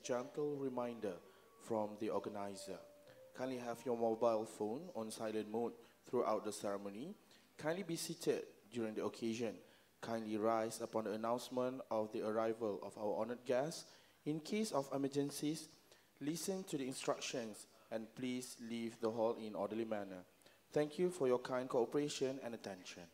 gentle reminder from the organizer. Kindly have your mobile phone on silent mode throughout the ceremony. Kindly be seated during the occasion. Kindly rise upon the announcement of the arrival of our honored guests. In case of emergencies, listen to the instructions and please leave the hall in orderly manner. Thank you for your kind cooperation and attention.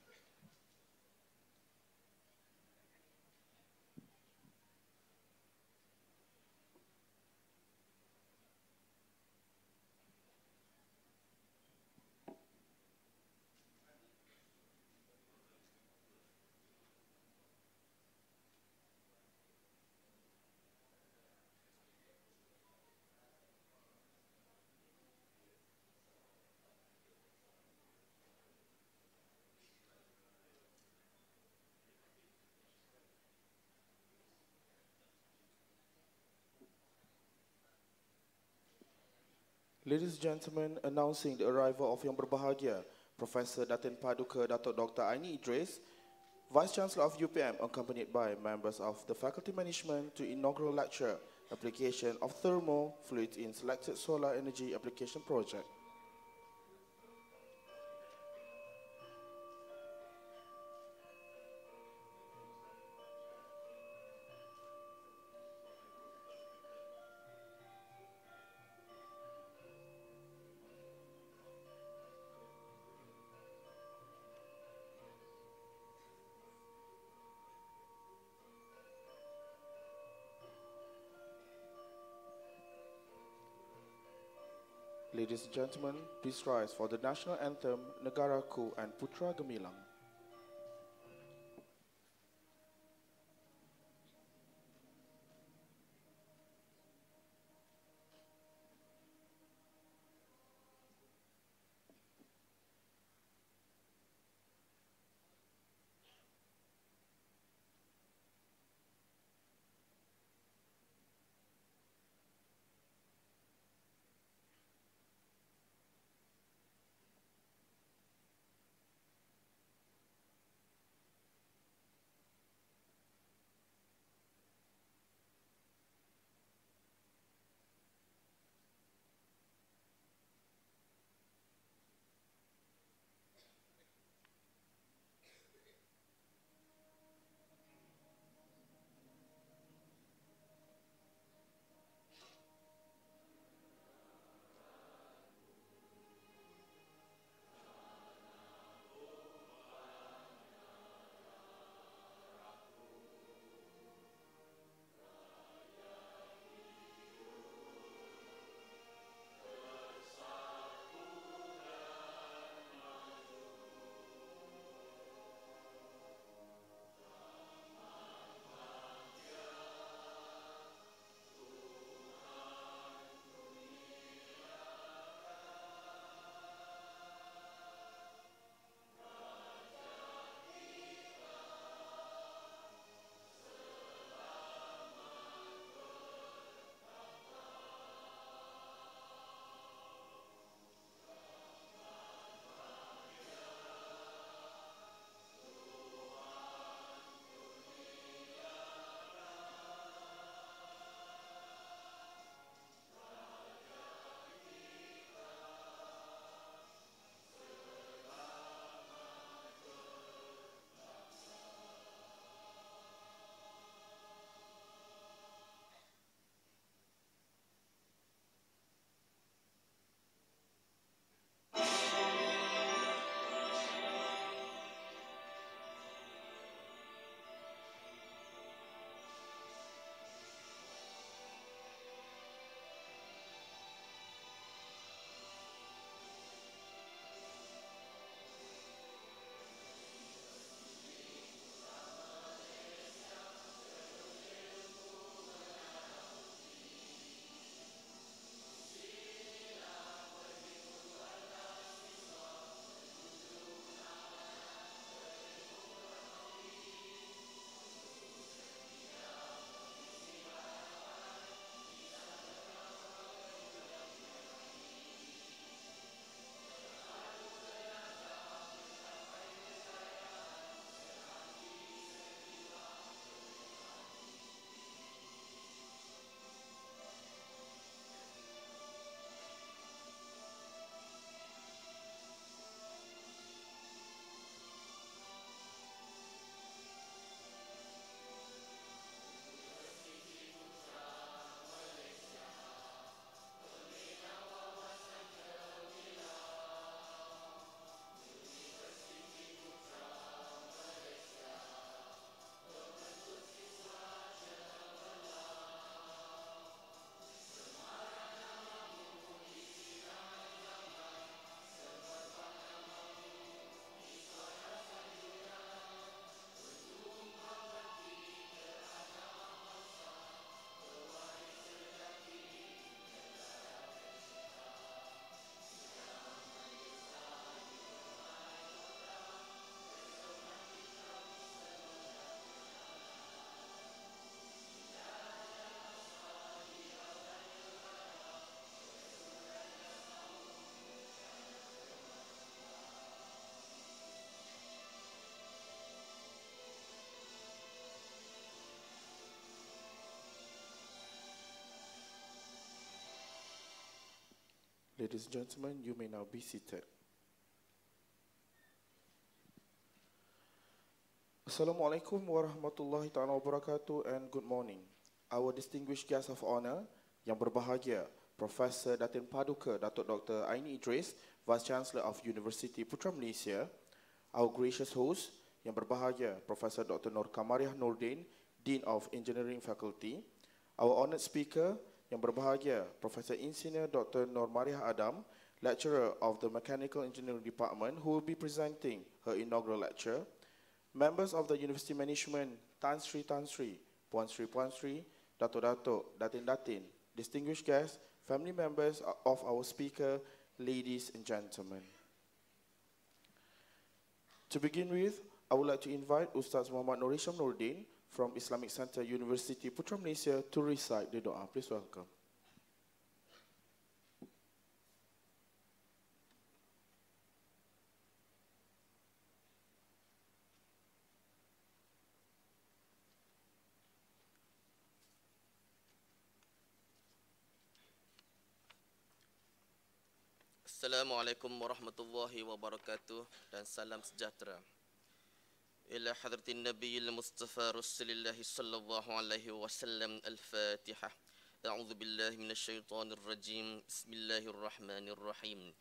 Ladies and gentlemen, announcing the arrival of Yang Berbahagia, Professor Datin Paduka Datuk Dr. Aini Idris, Vice Chancellor of UPM, accompanied by members of the Faculty Management to inaugural lecture, Application of Thermal Fluid in Selected Solar Energy Application Project. Ladies and gentlemen, please rise for the national anthem, Negaraku and Putra Gemilang. Ladies and gentlemen, you may now be seated. Assalamualaikum warahmatullahi ta'ala wabarakatuh and good morning. Our distinguished guest of honor, yang berbahagia, Profesor Datin Paduka Datuk Dr. Aini Idris, Vice Chancellor of University Putra Malaysia. Our gracious host, yang berbahagia, Profesor Dr. Nur Kamariah Nordin, Dean of Engineering Faculty. Our honoured speaker, yang berbahagia, Profesor Insinyur Dr. Nur Mariah Adam, Lecturer of the Mechanical Engineering Department, who will be presenting her inaugural lecture. Members of the University Management, Tan Sri, Puan Sri, Dato, Datin, distinguished guests, family members of our speaker, ladies and gentlemen. To begin with, I would like to invite Ustaz Muhammad Nur Hisham Nordin from Islamic Center University Putra Malaysia to recite the doa. Please welcome. Assalamualaikum warahmatullahi wabarakatuh dan salam sejahtera. Ila hadratin Nabiyil Mustafa Rasulillahi sallallahu alaihi wasallam al-Fatihah. A'udzu billahi minasyaitonir rajim. Bismillahirrahmanirrahim.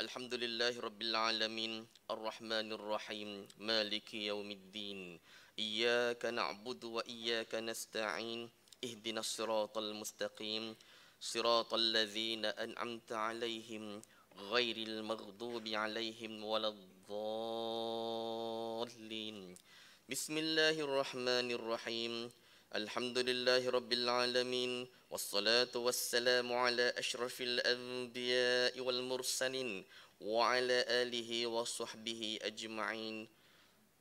Alhamdulillahi rabbil alamin, arrahmanir rahim, maliki yaumiddin. Iyyaka na'budu wa iyyaka nasta'in. Ihdinas siratal mustaqim. Siratal ladzina an'amta 'alaihim غير المغضوب عليهم ولا الضالين. بسم الله الرحمن الرحيم. الحمد لله رب العالمين والصلاة والسلام على أشرف الأنبياء والمرسلين وعلى آله وصحبه أجمعين.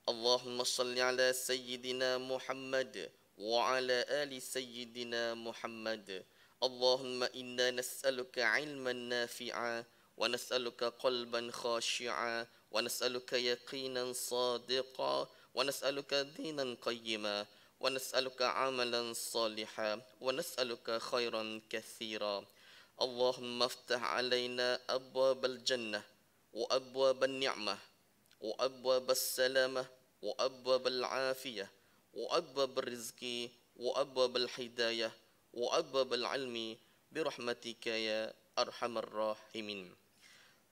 اللهم صل على سيدنا محمد وعلى آل سيدنا محمد. اللهم إنا نسألك علما نافعا ونسألك قلبا خاشعا ونسألك يقينا صادقا ونسألك دينا قيما ونسألك عملا صالحا ونسألك خيرا كثيرا. اللهم افتح علينا أبواب الجنة وأبواب النعمة وأبواب السلامة وأبواب العافية وأبواب الرزق وأبواب الهداية وأبواب العلم برحمتك يا أرحم الراحمين.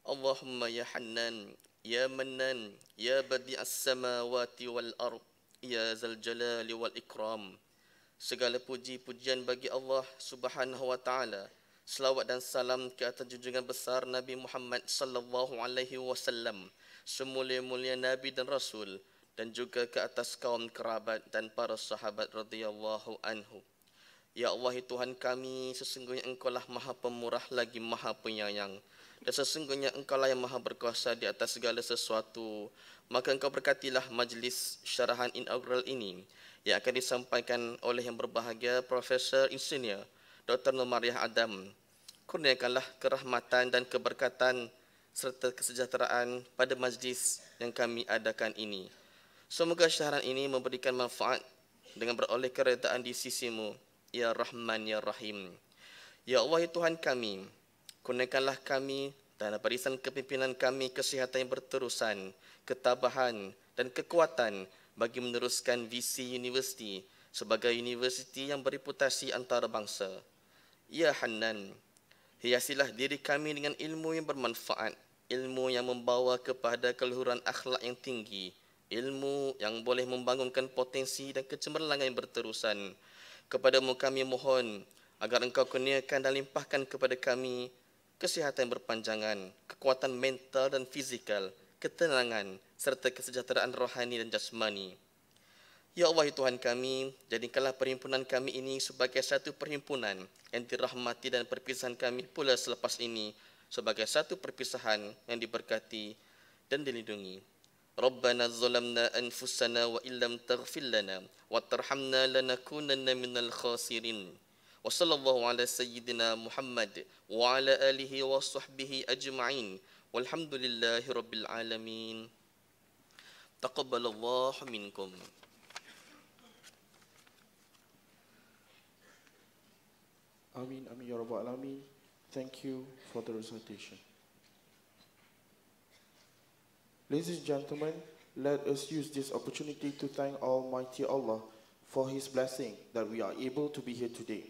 اللهم يا حنان يا منان يا بديع السماوات والأرض يا ذا الجلال والإكرام. Segala puji-pujian bagi Allah Subhanahu wa taala. Selawat dan salam ke atas junjungan besar Nabi Muhammad sallallahu alaihi wasallam, semulia-mulia nabi dan rasul, dan juga ke atas kaum kerabat dan para sahabat radhiyallahu anhu. Ya Allah, Tuhan kami, sesungguhnya Engkau-lah Maha Pemurah lagi Maha Penyayang. Dan sesungguhnya Engkau-lah yang Maha Berkuasa di atas segala sesuatu. Maka Engkau berkatilah majlis syarahan inaugural ini yang akan disampaikan oleh yang berbahagia Profesor Insinyur Dr. Mariah Adam. Kurniakanlah kerahmatan dan keberkatan serta kesejahteraan pada majlis yang kami adakan ini. Semoga syarahan ini memberikan manfaat dengan beroleh keredaan di sisi-Mu, Ya Rahman, Ya Rahim. Ya Allah, Tuhan kami, kurniakanlah kami dan barisan kepimpinan kami kesihatan yang berterusan, ketabahan dan kekuatan bagi meneruskan visi universiti sebagai universiti yang bereputasi antarabangsa. Ya Hanan, hiasilah diri kami dengan ilmu yang bermanfaat, ilmu yang membawa kepada keluhuran akhlak yang tinggi, ilmu yang boleh membangunkan potensi dan kecemerlangan yang berterusan. Kepadamu kami mohon agar Engkau kurniakan dan limpahkan kepada kami kesihatan yang berpanjangan, kekuatan mental dan fizikal, ketenangan serta kesejahteraan rohani dan jasmani. Ya Allah, Tuhan kami, jadikanlah perhimpunan kami ini sebagai satu perhimpunan yang dirahmati dan perpisahan kami pula selepas ini sebagai satu perpisahan yang diberkati dan dilindungi. Rabbana zalamna anfusana wa illam taghfir lana wa tarhamna lanakunanna minal khasirin. Wa sallallahu ala sayyidina Muhammad wa ala alihi wa sahbihi ajma'in. Walhamdulillahi rabbil alamin. Taqabbalallahu minkum. Amin, amin ya rabbal alamin. Thank you for the recitation. Ladies and gentlemen, let us use this opportunity to thank Almighty Allah for His blessing that we are able to be here today.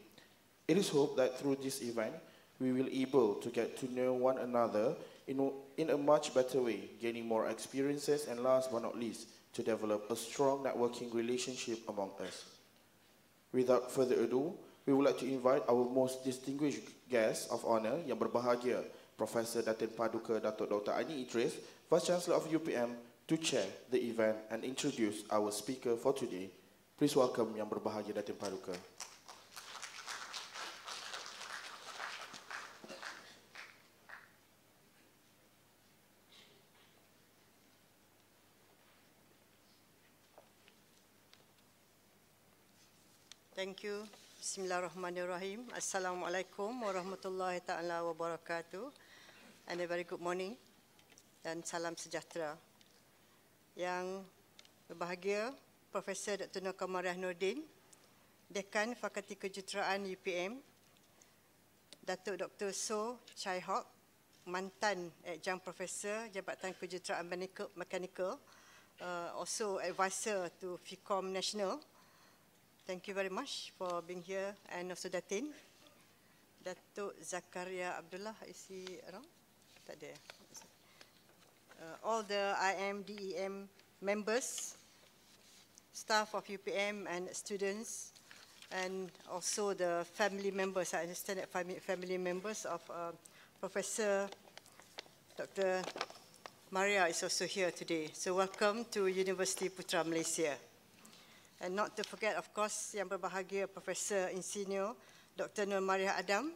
It is hoped that through this event, we will be able to get to know one another in a much better way, gaining more experiences, and last but not least, to develop a strong networking relationship among us. Without further ado, we would like to invite our most distinguished guest of honor yang berbahagia, Professor Datin Paduka Datuk Dr. Aini Idris, Vice Chancellor of UPM, to chair the event and introduce our speaker for today. Please welcome yang berbahagia Datin Paduka. Thank you. Bismillahirrahmanirrahim. Assalamualaikum warahmatullahi ta'ala wabarakatuh. And a very good morning dan salam sejahtera. Yang berbahagia Profesor Dr. Nur Mariah Nordin, Dekan Fakulti Kejuruteraan UPM, Datuk Dr. So Chai Hock, mantan adjunct Profesor Jabatan Kejuruteraan Mechanical, also advisor to FICOM National. Thank you very much for being here, and also Datin. Datuk Zakaria Abdullah, is he around? Tak ada. All the IM, DEM members, staff of UPM and students, and also the family members, I understand that family members of Professor Dr. Mariah is also here today. So welcome to University Putra Malaysia. And not to forget, of course, yang berbahagia Professor Insinyur Dr. Nur Mariah Adam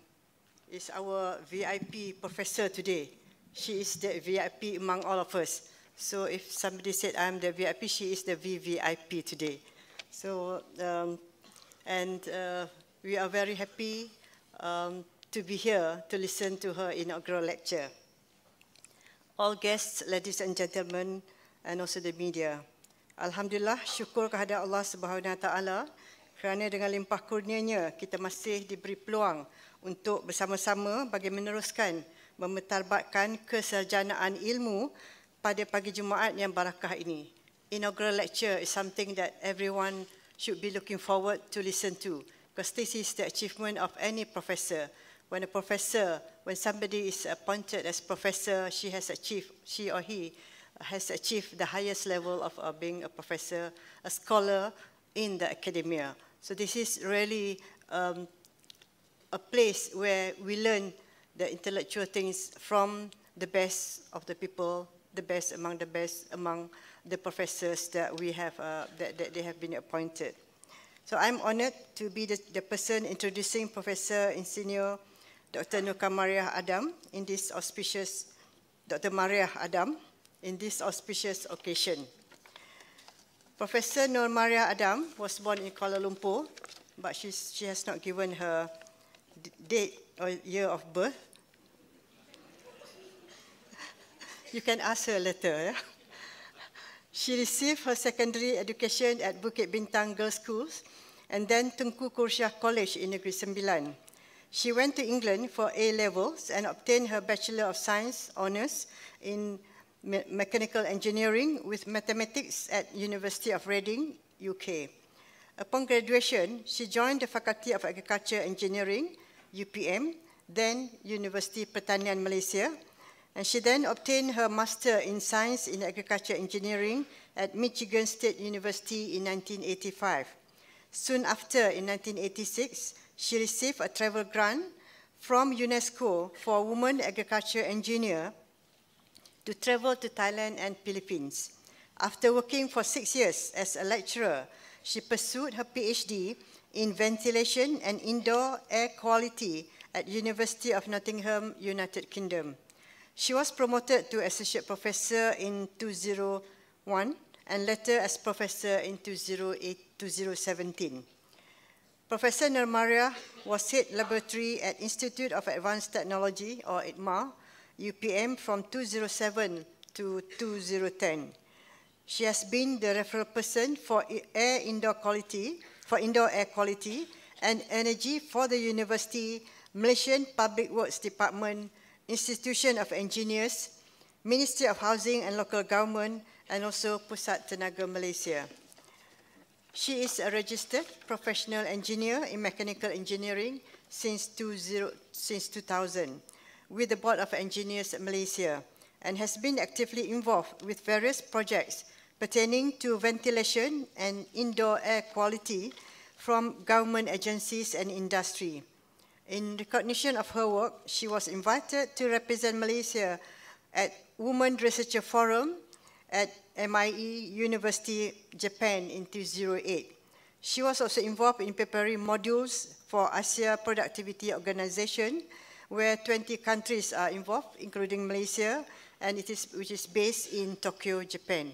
is our VIP professor today. She is the VIP among all of us. So if somebody said I'm the VIP, she is the VVIP today. So, we are very happy to be here to listen to her inaugural lecture. All guests, ladies and gentlemen, and also the media. Alhamdulillah, syukur kehadrat Allah Subhanahu Wa Taala kerana dengan limpah kurnianya kita masih diberi peluang untuk bersama-sama bagi meneruskan memetarbatkan kesarjanaan ilmu pada pagi Jumaat yang barakah ini. Inaugural lecture is something that everyone should be looking forward to listen to, because this is the achievement of any professor. When somebody is appointed as professor, she or he has achieved the highest level of being a professor, a scholar in the academia. So this is really a place where we learn the intellectual things from the best of the people, the best among the professors that we have, that they have been appointed. So I'm honored to be the person introducing Professor Insinyur Dr. Nur Mariah Adam in this auspicious, Dr. Mariah Adam, in this auspicious occasion. Professor Nur Mariah Adam was born in Kuala Lumpur, but she has not given her date or year of birth. You can ask her later. Yeah? She received her secondary education at Bukit Bintang Girls' Schools and then Tengku Kursyah College in Negeri Sembilan. She went to England for A-levels and obtained her Bachelor of Science honours in Mechanical Engineering with Mathematics at University of Reading, UK. Upon graduation, she joined the Faculty of Agriculture Engineering, UPM, then University Pertanian Malaysia, and she then obtained her Master in Science in Agriculture Engineering at Michigan State University in 1985. Soon after, in 1986, she received a travel grant from UNESCO for a woman agriculture engineer to travel to Thailand and Philippines. After working for 6 years as a lecturer, she pursued her PhD in ventilation and indoor air quality at University of Nottingham, United Kingdom. She was promoted to associate professor in 2001 and later as professor in 2017. Professor Nur Mariah was head laboratory at Institute of Advanced Technology, or ITMA, UPM from 2007 to 2010. She has been the referral person for indoor air quality and energy for the university Malaysian Public Works Department, Institution of Engineers, Ministry of Housing and Local Government, and also Pusat Tenaga Malaysia. She is a registered professional engineer in mechanical engineering since 2000 with the Board of Engineers Malaysia, and has been actively involved with various projects pertaining to ventilation and indoor air quality from government agencies and industry. In recognition of her work, she was invited to represent Malaysia at Women Researcher Forum at MIE University, Japan in 2008. She was also involved in preparing modules for Asia Productivity Organization, where 20 countries are involved, including Malaysia, and which is based in Tokyo, Japan.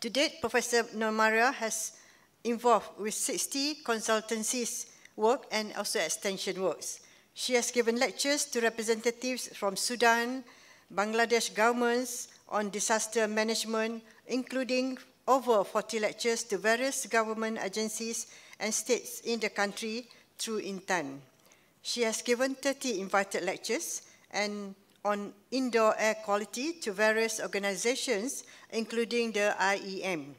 To date, Professor Mariah has involved with 60 consultancies work and also extension works. She has given lectures to representatives from Sudan, Bangladesh governments on disaster management, including over 40 lectures to various government agencies and states in the country through Intan. She has given 30 invited lectures and on indoor air quality to various organizations, including the IEM.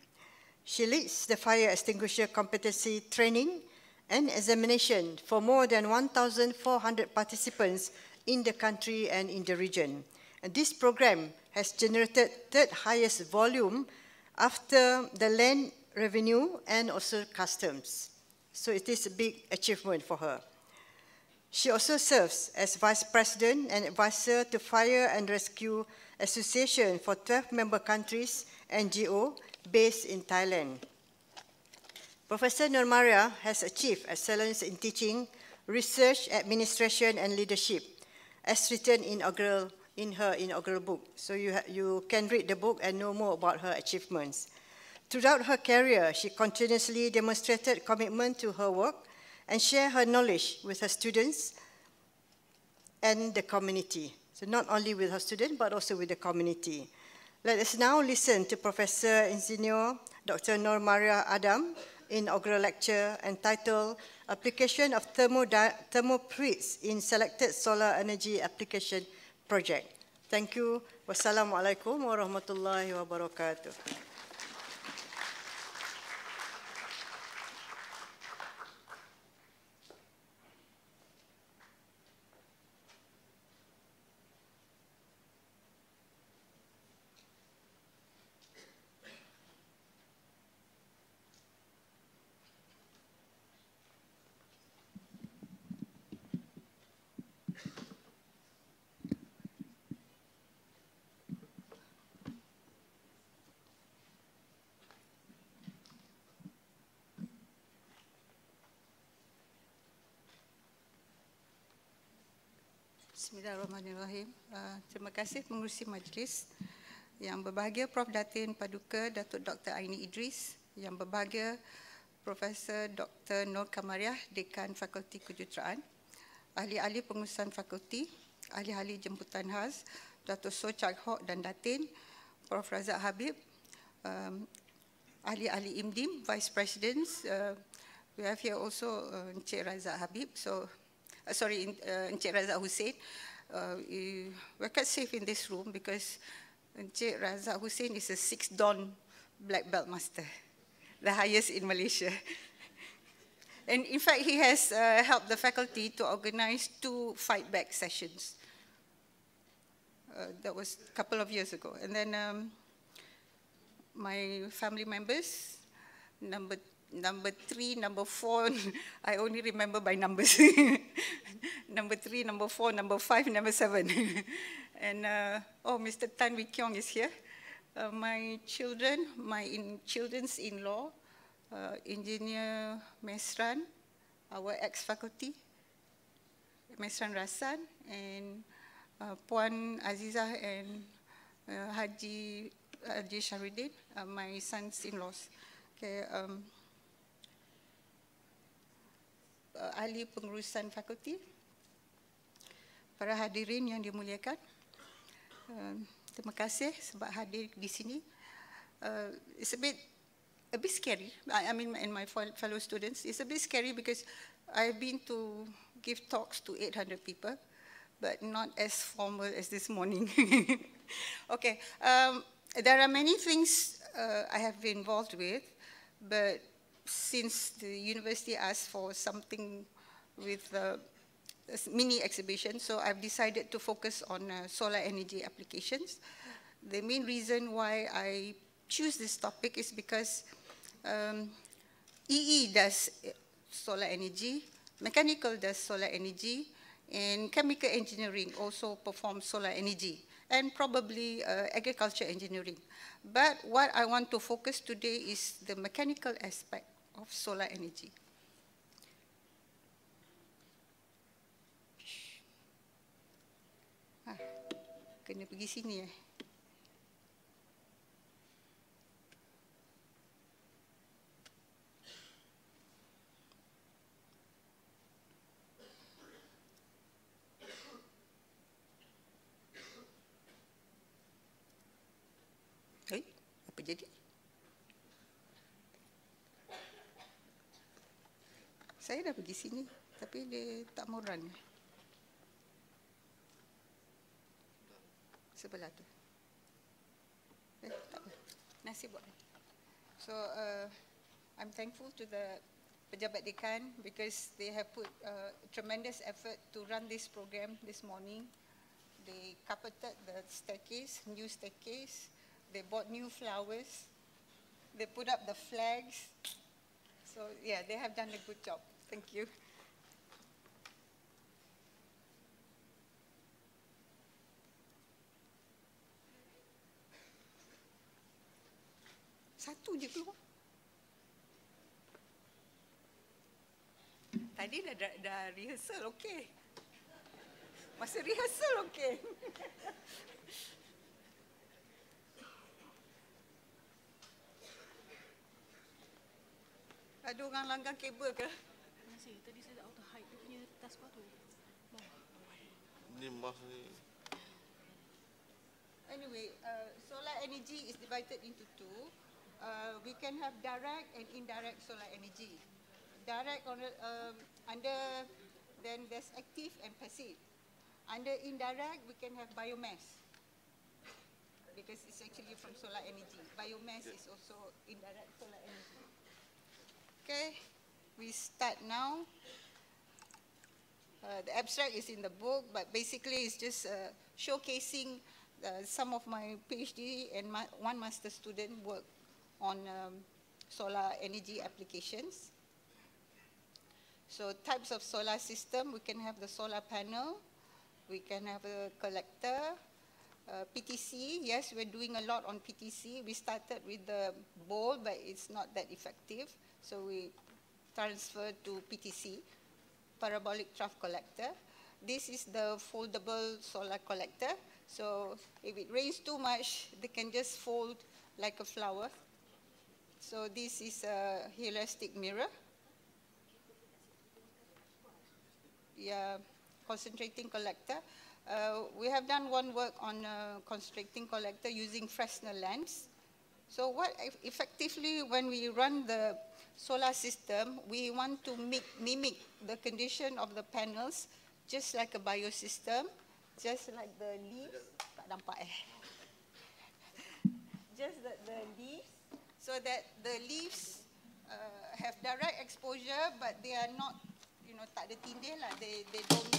She leads the fire extinguisher competency training and examination for more than 1,400 participants in the country and in the region. And this program has generated third highest volume after the land revenue and also customs. So it is a big achievement for her. She also serves as Vice President and Advisor to Fire and Rescue Association for 12 member countries, NGO, based in Thailand. Professor Mariah has achieved excellence in teaching, research, administration, and leadership, as written in her inaugural book. So you can read the book and know more about her achievements. Throughout her career, she continuously demonstrated commitment to her work and shared her knowledge with her students and the community. So not only with her students, but also with the community. Let us now listen to Professor Engineer Dr. Mariah Adam, inaugural lecture entitled Application of Thermofluids in Selected Solar Energy Application Project. Thank you. Wassalamualaikum warahmatullahi wabarakatuh. Bismillahirrahmanirrahim. Terima kasih pengurusi majlis. Yang berbahagia Prof. Datin Paduka Datuk Dr. Aini Idris, yang berbahagia Profesor Dr. Nur Kamariah, Dekan Fakulti Kejuruteraan, ahli-ahli pengurusan fakulti, ahli-ahli jemputan khas, Datuk So Chak Hok dan Datin, Prof. Razak Habib, ahli-ahli IMDIM, Vice Presidents. We have here also Encik Razak Habib. Encik Razak Hussein. We're quite safe in this room because Encik Razak Hussein is a 6 Dawn Black Belt Master, the highest in Malaysia. And in fact, he has helped the faculty to organize 2 fight back sessions. That was a couple of years ago. And then my family members, number 3, number 4, I only remember by numbers. Number 3, number 4, number 5, number 7. And Mr. Tan Wee Kiong is here. My children, children's in-law, Engineer Mesran, our ex-faculty, Mesran Rasan, and Puan Azizah and Haji Shahruddin, my sons-in-laws. Okay, ahli pengurusan fakulti, para hadirin yang dimuliakan, terima kasih sebab hadir di sini. It's a bit scary. I mean, and my fellow students, it's a bit scary because I've been to give talks to 800 people, but not as formal as this morning. Okay, there are many things I have been involved with, but since the university asked for something with a mini exhibition, so I've decided to focus on solar energy applications. The main reason why I choose this topic is because EE does solar energy, mechanical does solar energy, and chemical engineering also performs solar energy, and probably agriculture engineering. But what I want to focus today is the mechanical aspect of solar energy. Kena pergi sini apa jadi? Saya dah pergi sini, tapi dia tak mau run. Sebelah tu. Tak apa. Nasib buat. So, I'm thankful to the pejabat dekan because they have put tremendous effort to run this program this morning. They carpeted the staircase, new staircase. They bought new flowers. They put up the flags. So, yeah, they have done a good job. Thank you. Satu je keluar. Tadi dah rehearsal, okey. Masa rehearsal, okey. Ada orang langgar kabel ke? Masih, tadi saya dah auto hide dia punya taskbar tu. Ni masih. Anyway, solar energy is divided into two. We can have direct and indirect solar energy. Direct under, then there's active and passive. Under indirect, we can have biomass because it's actually from solar energy. Biomass is also indirect solar energy. Okay, we start now. The abstract is in the book, but basically it's just showcasing some of my PhD and one master student work on solar energy applications. So types of solar system, we can have the solar panel, we can have a collector, PTC. Yes, we're doing a lot on PTC. We started with the bowl, but it's not that effective. So we transferred to PTC, Parabolic Trough collector. This is the foldable solar collector. So if it rains too much, they can just fold like a flower. So this is a heuristic mirror. Yeah, concentrating collector. We have done one work on concentrating collector using Fresnel lens. So what effectively, when we run the solar system, we want to mimic the condition of the panels, just like a biosystem, just like the leaves. Tak nampak Just the leaves, so that the leaves have direct exposure, but they are not, tak ada tindih lah. They don't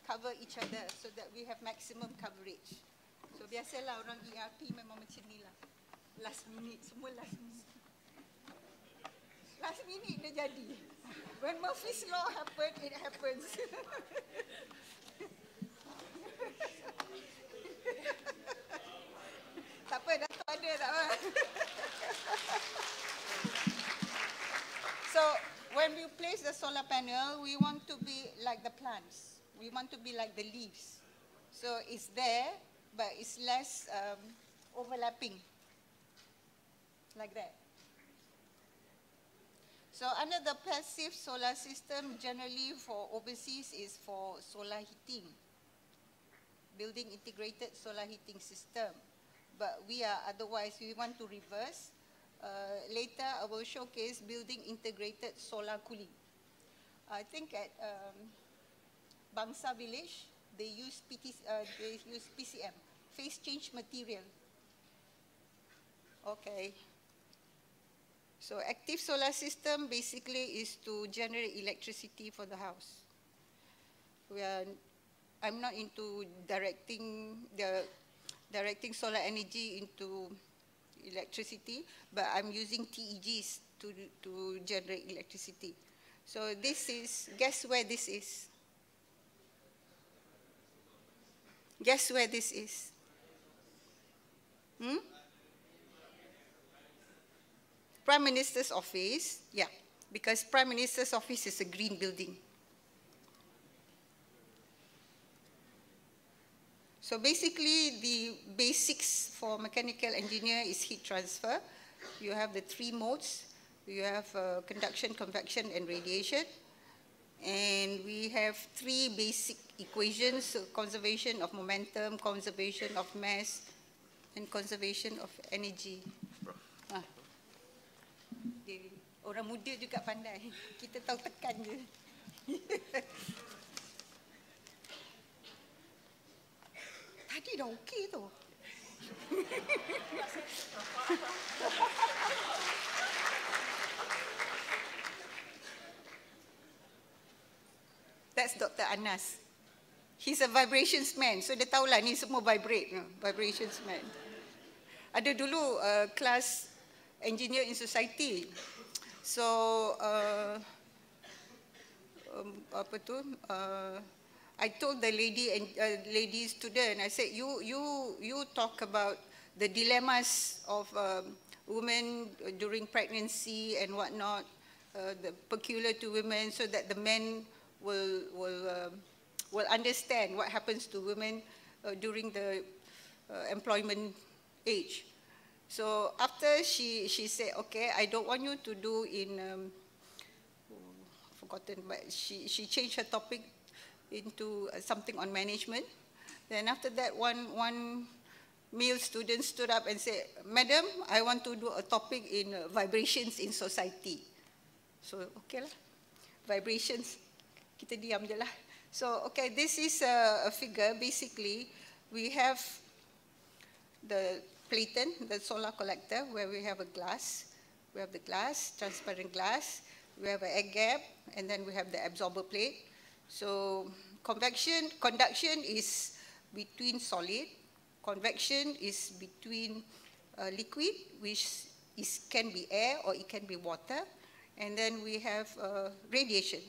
cover each other, so that we have maximum coverage. So biasalah orang ERP memang macam ni lah. Last minute, semua last minute. Last minute dia jadi. When Murphy's Law happen, it happens. Tak apa, Dato' ada tak apa. So, when we place the solar panel, we want to be like the plants. We want to be like the leaves. So, it's there, but it's less overlapping, like that. So under the passive solar system, generally for overseas is for solar heating, building integrated solar heating system. But we are otherwise, we want to reverse. Later I will showcase building integrated solar cooling. I think at Bangsa Village, they use PCM, phase change material. Okay. So active solar system basically is to generate electricity for the house. I'm not into directing solar energy into electricity, but I'm using TEGs to generate electricity. So this is, guess where this is? Guess where this is? Prime Minister's office, yeah, because Prime Minister's office is a green building. So basically, the basics for mechanical engineer is heat transfer. You have the three modes. You have conduction, convection, and radiation. And we have three basic equations, so conservation of momentum, conservation of mass, and conservation of energy. Orang muda juga pandai. Kita tahu tekan je. Tadi dah okey tu. That's Dr. Anas. He's a vibrations man. So dia tahulah ni semua vibrate. Vibrations man. Ada dulu kelas engineer in society. So I told the lady student, I said, you talk about the dilemmas of women during pregnancy and whatnot, the peculiar to women, so that the men will understand what happens to women during the employment age. So after she said, okay, I don't want you to do in, forgotten, but she changed her topic into something on management. Then after that, one male student stood up and said, Madam, I want to do a topic in vibrations in society. So, okay lah, vibrations, kita diam je lah. So, okay, this is a figure. Basically, we have the platen, the solar collector, where we have a glass. We have the glass, transparent glass. We have an air gap, and then we have the absorber plate. So conduction is between solid. Convection is between liquid, which can be air or it can be water. And then we have radiation.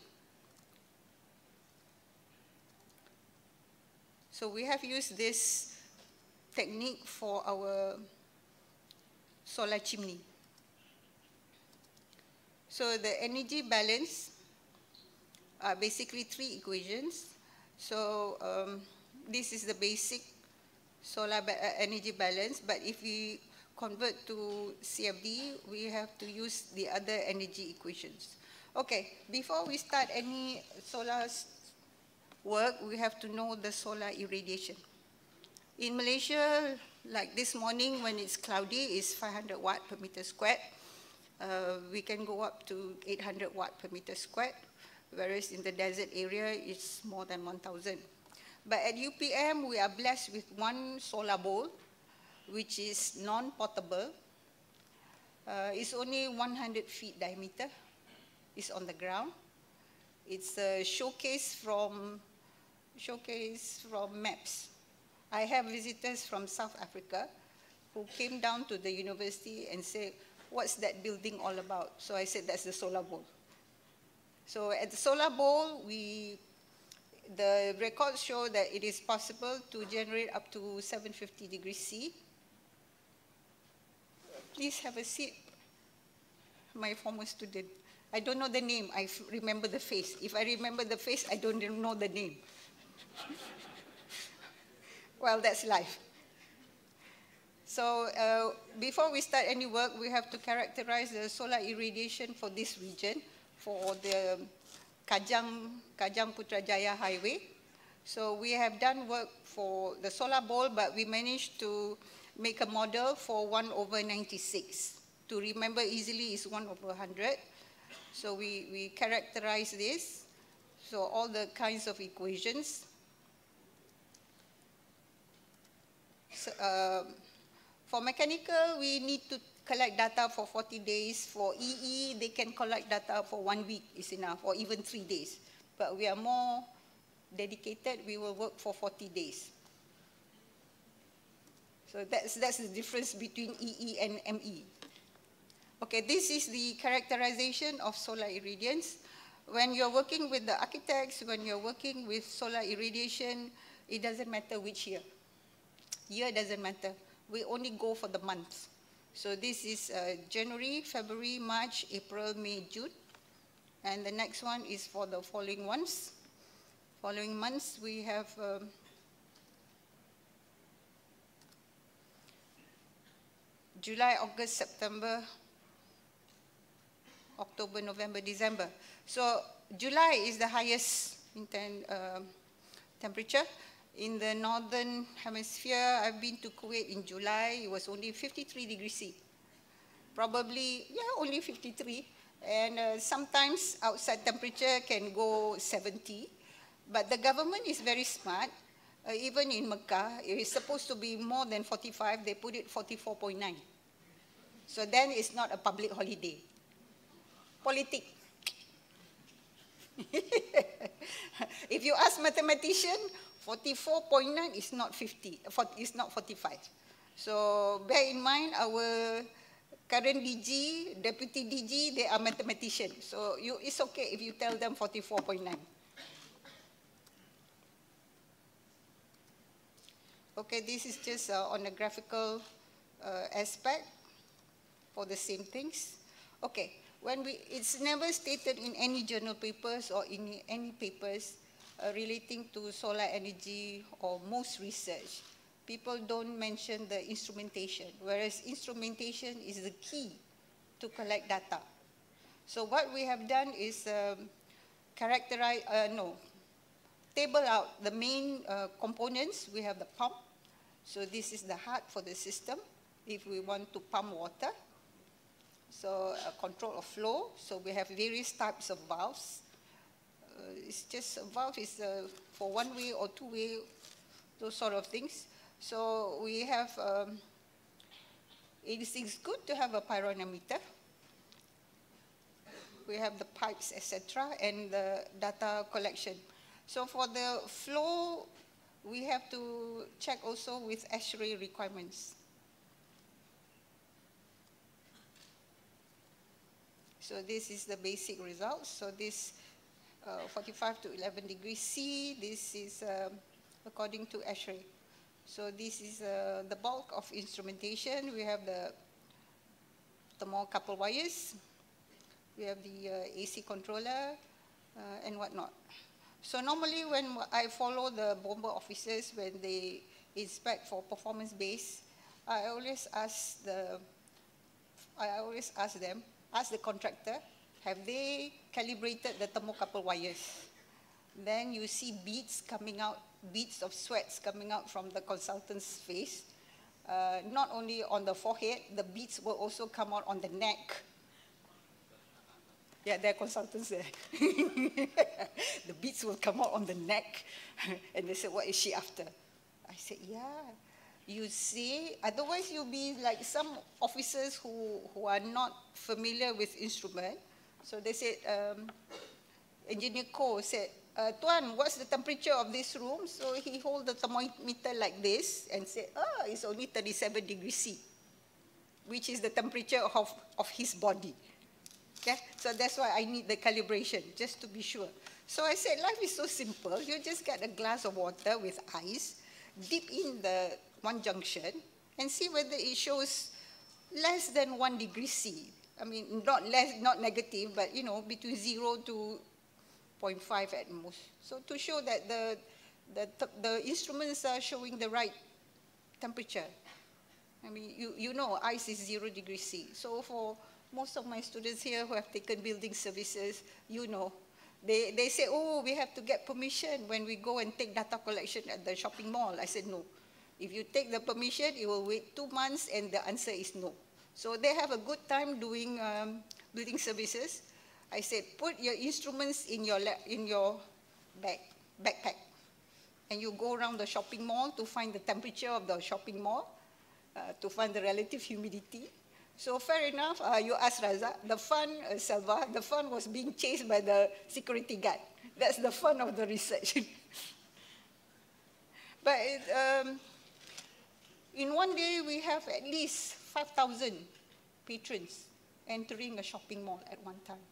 So we have used this technique for our solar chimney. So the energy balance are basically three equations. So this is the basic solar energy balance, but if we convert to CFD, we have to use the other energy equations. Okay, before we start any solar work, we have to know the solar irradiation. In Malaysia, like this morning when it's cloudy, it's 500 watt per meter squared. We can go up to 800 watt per meter squared, whereas in the desert area, it's more than 1,000. But at UPM, we are blessed with one solar bowl, which is non-portable. It's only 100 feet diameter. It's on the ground. It's a showcase from maps. I have visitors from South Africa who came down to the university and said, what's that building all about? So I said, that's the solar bowl. So at the solar bowl, the records show that it is possible to generate up to 750 degrees C. Please have a seat. My former student. I don't know the name, I remember the face. If I remember the face, I don't know the name. Well, that's life. So before we start any work, we have to characterize the solar irradiation for this region, for the Kajang Putrajaya Highway. So we have done work for the solar bowl, but we managed to make a model for 1/96. To remember easily is 1/100. So we characterize this. So all the kinds of equations. So, for mechanical, we need to collect data for 40 days. For EE, they can collect data for 1 week is enough, or even 3 days. But we are more dedicated, we will work for 40 days. So that's the difference between EE and ME. Okay, this is the characterization of solar irradiance. When you're working with the architects, when you're working with solar irradiation, it doesn't matter which year. Year doesn't matter. We only go for the months. So this is January, February, March, April, May, June. And the next one is for the following ones. Following months, we have July, August, September, October, November, December. So July is the highest in temperature. In the northern hemisphere, I've been to Kuwait in July. It was only 53 degrees C. Probably, yeah, only 53. And sometimes outside temperature can go 70. But the government is very smart. Even in Mecca, it is supposed to be more than 45. They put it 44.9. So then it's not a public holiday. Politic. If you ask mathematician, 44.9 is not 50, it's not 45. So bear in mind our current DG, deputy DG, they are mathematicians. So it's okay if you tell them 44.9. Okay, this is just on a graphical aspect for the same things. Okay, it's never stated in any journal papers or in any papers relating to solar energy or most research. People don't mention the instrumentation, whereas instrumentation is the key to collect data. So what we have done is table out the main components. We have the pump. So this is the heart for the system if we want to pump water. So control of flow. So we have various types of valves. It's just a valve is for one-way or two-way, those sort of things. So we have, it is good to have a pyranometer. We have the pipes, etc., and the data collection. So for the flow, we have to check also with ASHRAE requirements. So this is the basic results. So this 45 to 11 degrees C, this is according to ASHRAE. So this is the bulk of instrumentation. We have the thermocouple wires. We have the AC controller and whatnot. So normally when I follow the bomber officers when they inspect for performance base, I always ask them, ask the contractor, have they calibrated the thermocouple wires? Then you see beads coming out, beads of sweats coming out from the consultant's face. Not only on the forehead, the beads will also come out on the neck. Yeah, there are consultants there. The beads will come out on the neck. And they said, what is she after? I said, yeah. You see, otherwise you'll be like some officers who are not familiar with instrument. So they said, Engineer Ko said, Tuan, what's the temperature of this room? So he held the thermometer like this and said, oh, it's only 37 degrees C, which is the temperature of his body. Okay? So that's why I need the calibration, just to be sure. So I said, life is so simple. You just get a glass of water with ice, dip in the one junction, and see whether it shows less than 1 degree C. I mean, not negative, but you know, between 0 to 0.5 at most. So to show that the instruments are showing the right temperature. I mean, you know, ice is 0 degrees C. So for most of my students here who have taken building services, you know, they say, oh, we have to get permission when we go and take data collection at the shopping mall. I said, no. If you take the permission, you will wait 2 months and the answer is no. So they have a good time doing building services. I said, put your instruments in your backpack. And you go around the shopping mall to find the temperature of the shopping mall, to find the relative humidity. So fair enough, you asked Raza, the fun, Selva, the fun was being chased by the security guard. That's the fun of the research. But in one day, we have at least 5,000 patrons entering a shopping mall at one time.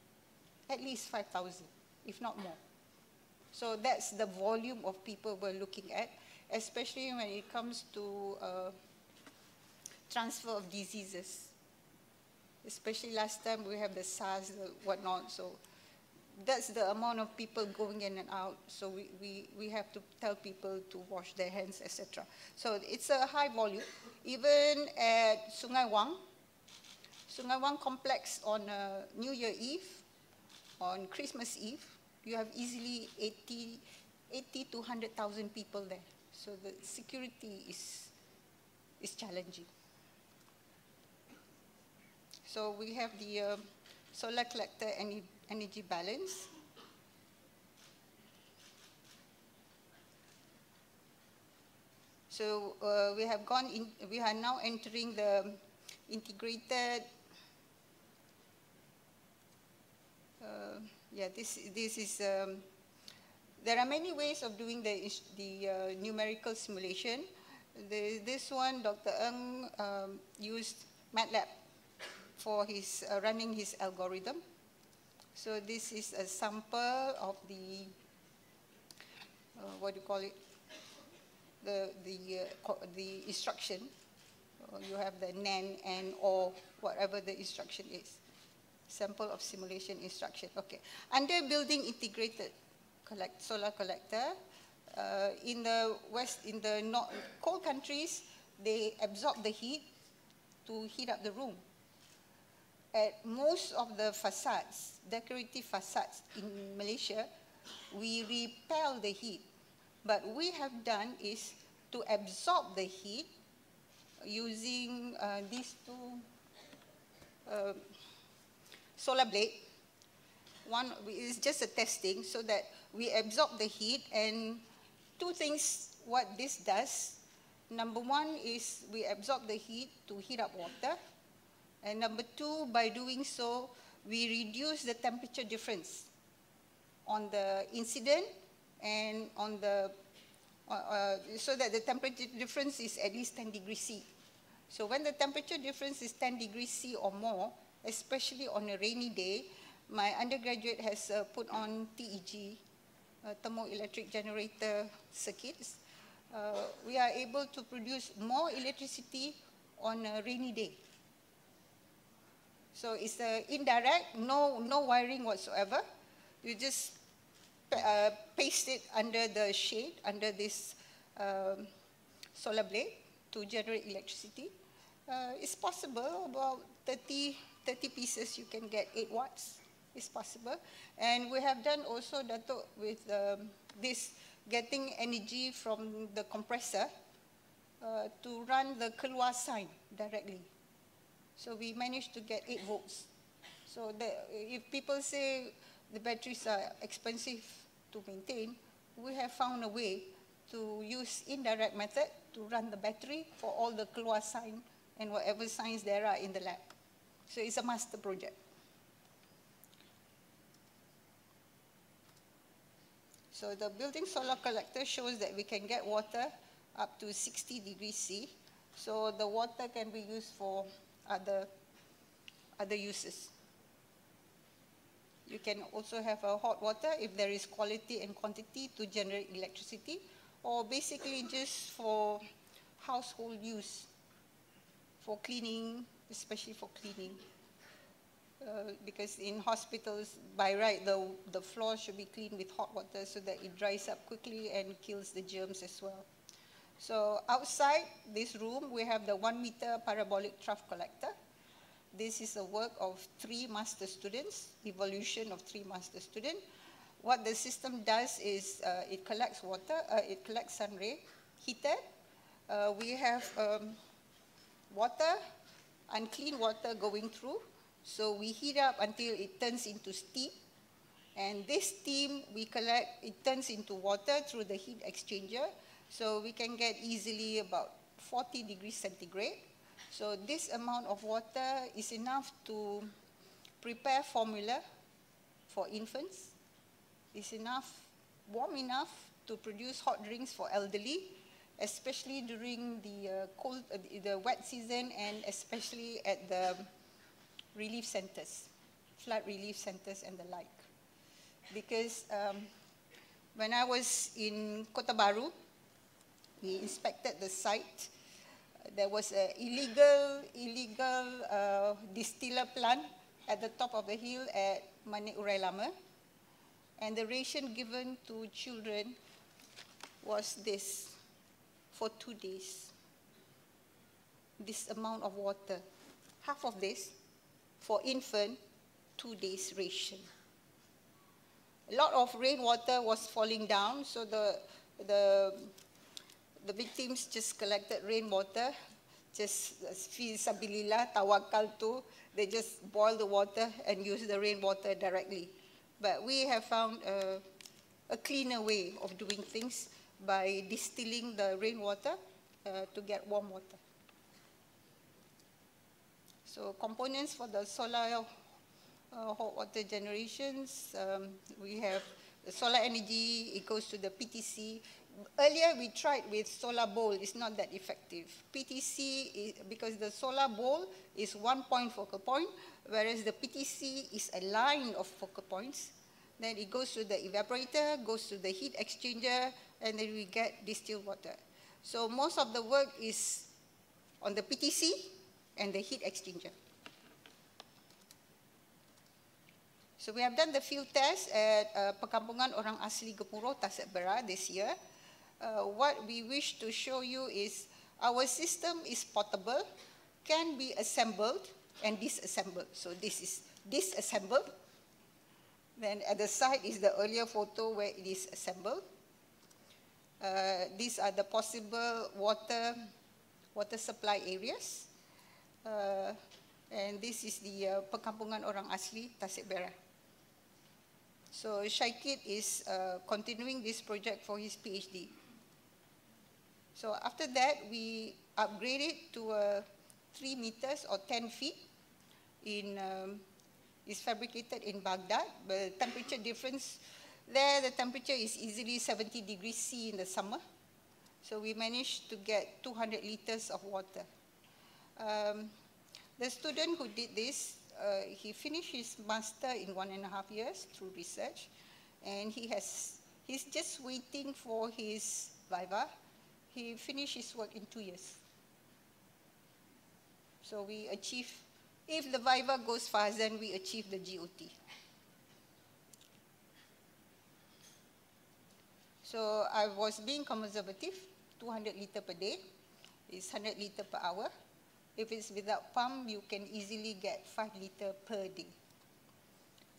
At least 5,000, if not more. So that's the volume of people we're looking at, especially when it comes to transfer of diseases. Especially last time we have the SARS, the whatnot, so that's the amount of people going in and out. So we have to tell people to wash their hands, etc. So it's a high volume. Even at Sungai Wang complex on New Year Eve, on Christmas Eve, you have easily 80 to 100,000 people there. So the security is challenging. So we have the solar collector energy balance. So we are now entering the integrated. This is. There are many ways of doing the numerical simulation. This one, Dr. Ng used MATLAB for his running his algorithm. So this is a sample of the what do you call it? The instruction. You have the NAND and or whatever the instruction is. Sample of simulation instruction. Okay. Under building integrated solar collector, in the cold countries, they absorb the heat to heat up the room. At most of the facades, decorative facades in Malaysia, we repel the heat. But we have done is to absorb the heat using these two solar blade. One is just a testing so that we absorb the heat, and two things what this does. Number one is we absorb the heat to heat up water. And number two, by doing so, we reduce the temperature difference on the incident and on the, so that the temperature difference is at least 10 degrees C. So when the temperature difference is 10 degrees C or more, especially on a rainy day, my undergraduate has put on TEG, thermoelectric generator circuits. We are able to produce more electricity on a rainy day. So it's indirect, no wiring whatsoever. You just paste it under the shade, under this solar blade to generate electricity. It's possible, about 30 pieces you can get 8 watts. It's possible. And we have done also, Dato', with this getting energy from the compressor to run the keluar sign directly. So we managed to get 8 volts. So if people say the batteries are expensive to maintain, we have found a way to use indirect method to run the battery for all the keluar sign and whatever signs there are in the lab. So it's a master project. So the building solar collector shows that we can get water up to 60 degrees C. So the water can be used for other uses. You can also have a hot water if there is quality and quantity to generate electricity, or basically just for household use, for cleaning, especially for cleaning. Because in hospitals, by right, the floor should be cleaned with hot water so that it dries up quickly and kills the germs as well. So outside this room, we have the 1 meter parabolic trough collector. This is a work of 3 master students, evolution of 3 master students. What the system does is it collects water, it collects sun ray, heated. We have water, unclean water going through. So we heat up until it turns into steam. And this steam we collect, it turns into water through the heat exchanger. So we can get easily about 40 degrees centigrade. So this amount of water is enough to prepare formula for infants. It's enough, warm enough to produce hot drinks for elderly, especially during the wet season, and especially at the relief centers, flood relief centers and the like. Because when I was in Kota Baru, we inspected the site. There was an illegal distiller plant at the top of the hill at Manik Urai Lama. And the ration given to children was this for 2 days. This amount of water. Half of this for infant, 2 days ration. A lot of rainwater was falling down, so the victims just collected rainwater, just fi sabilillah, tawakal tu, they just boil the water and use the rainwater directly. But we have found a cleaner way of doing things by distilling the rainwater to get warm water. So components for the solar hot water generations, we have the solar energy, it goes to the PTC. Earlier we tried with solar bowl, it's not that effective. PTC, is, because the solar bowl is 1 point focal point, whereas the PTC is a line of focal points. Then it goes to the evaporator, goes to the heat exchanger, and then we get distilled water. So most of the work is on the PTC and the heat exchanger. So we have done the field test at Perkampungan Orang Asli Gepuro, Tasik Bera this year. What we wish to show you is our system is portable, can be assembled and disassembled. So this is disassembled. Then at the side is the earlier photo where it is assembled. These are the possible water supply areas. And this is the Perkampungan Orang Asli, Tasik Bera. So Syaikid is continuing this project for his PhD. So after that, we upgraded to 3 meters or 10 feet. It's fabricated in Baghdad. The temperature difference there, the temperature is easily 70 degrees C in the summer. So we managed to get 200 liters of water. The student who did this, he finished his master in 1.5 years through research, and he's just waiting for his viva. He finished his work in 2 years. So we achieve, if the viva goes fast, then we achieve the GOT. So I was being conservative, 200 liters per day is 100 liters per hour. If it's without pump, you can easily get 5 liters per day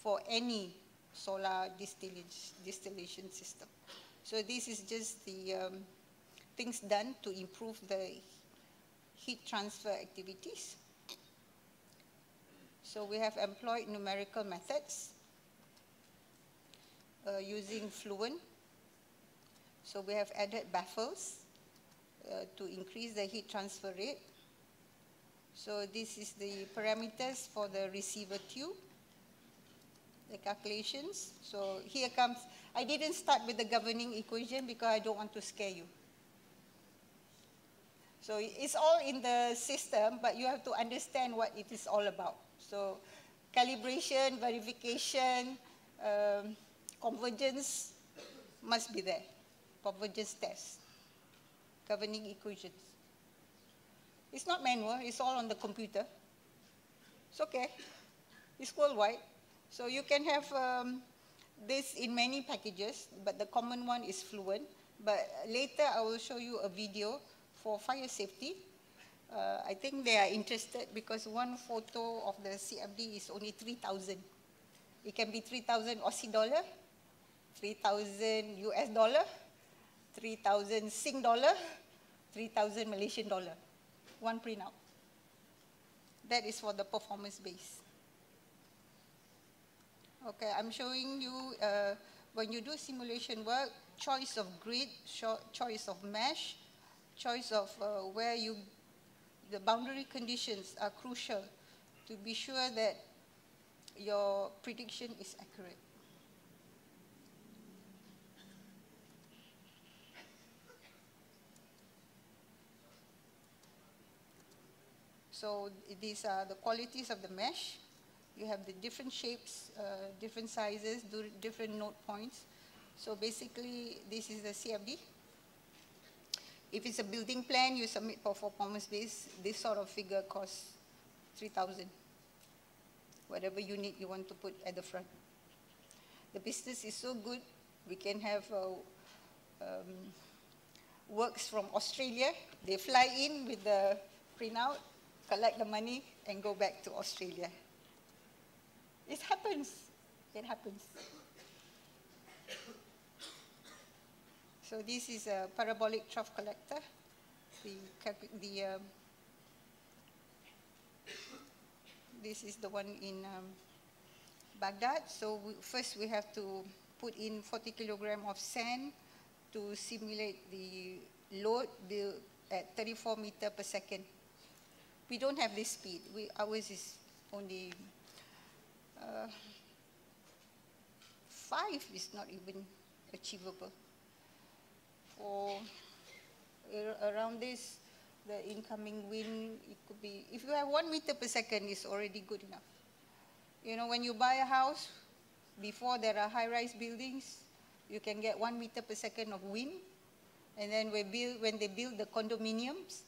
for any solar distillation system. So this is just the things done to improve the heat transfer activities. So we have employed numerical methods using fluent. So we have added baffles to increase the heat transfer rate. So this is the parameters for the receiver tube, the calculations. So here comes, I didn't start with the governing equation because I don't want to scare you. So it's all in the system, but you have to understand what it is all about. So calibration, verification, convergence must be there. Convergence test, governing equations. It's not manual, it's all on the computer. It's okay, it's worldwide. So you can have this in many packages, but the common one is Fluent. But later I will show you a video for fire safety. I think they are interested because one photo of the CFD is only 3,000. It can be 3,000 Aussie dollar, 3,000 US dollar, 3,000 Sing dollar, 3,000 Malaysian dollar. One printout. That is for the performance base. Okay, I'm showing you when you do simulation work, choice of grid, choice of mesh, choice of where the boundary conditions are crucial to be sure that your prediction is accurate. So these are the qualities of the mesh. You have the different shapes, different sizes, different node points. So basically, this is the CFD. If it's a building plan, you submit for performance base, this sort of figure costs 3,000. Whatever unit you want to put at the front. The business is so good, we can have works from Australia. They fly in with the printout, collect the money, and go back to Australia. It happens. It happens. So this is a parabolic trough collector. This is the one in Baghdad. So first we have to put in 40 kilogram of sand to simulate the load built at 34 meters per second. We don't have this speed. Ours is only 5 is not even achievable. For around this, the incoming wind, it could be, if you have 1 meter per second, it's already good enough. You know, when you buy a house, before there are high-rise buildings, you can get 1 meter per second of wind. And then when they build the condominiums,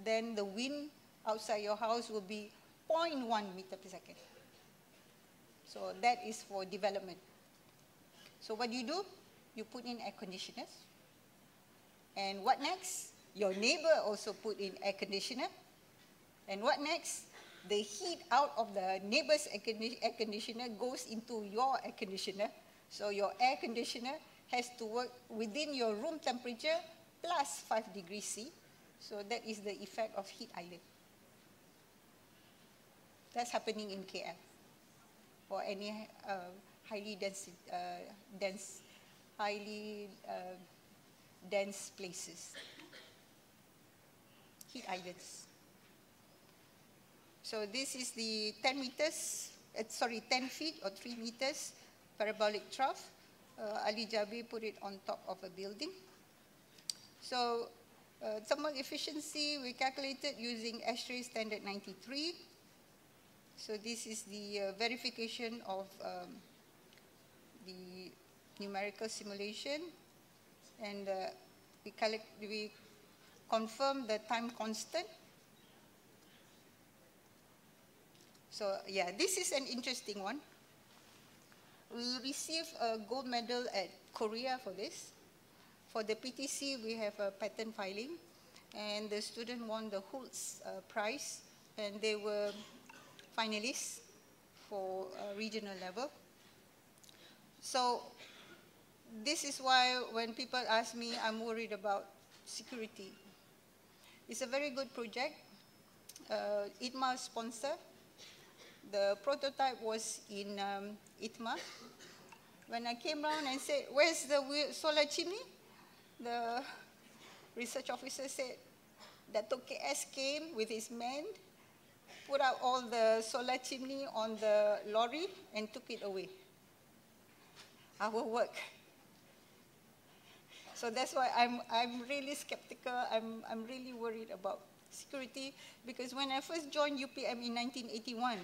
then the wind outside your house will be 0.1 meter per second. So that is for development. So what do? You put in air conditioners. And what next? Your neighbor also put in air conditioner. And what next? The heat out of the neighbor's air conditioner goes into your air conditioner. So your air conditioner has to work within your room temperature plus 5 degrees C. So that is the effect of heat island. That's happening in KL or any highly dense places. Heat islands. So this is the 10 feet or 3 meters parabolic trough. Ali Jabi put it on top of a building. So thermal efficiency, we calculated using ASHRAE standard 93. So this is the verification of the numerical simulation. And we confirm the time constant. So yeah, this is an interesting one. We received a gold medal at Korea for this. For the PTC, we have a patent filing, and the student won the Holtz prize, and they were finalists for regional level. So this is why when people ask me, I'm worried about security. It's a very good project. ITMA sponsor. The prototype was in ITMA. When I came around and said, where's the solar chimney? The research officer said, Dato KS came with his men, put out all the solar chimney on the lorry and took it away. Our work. So that's why I'm really skeptical. I'm really worried about security, because when I first joined UPM in 1981,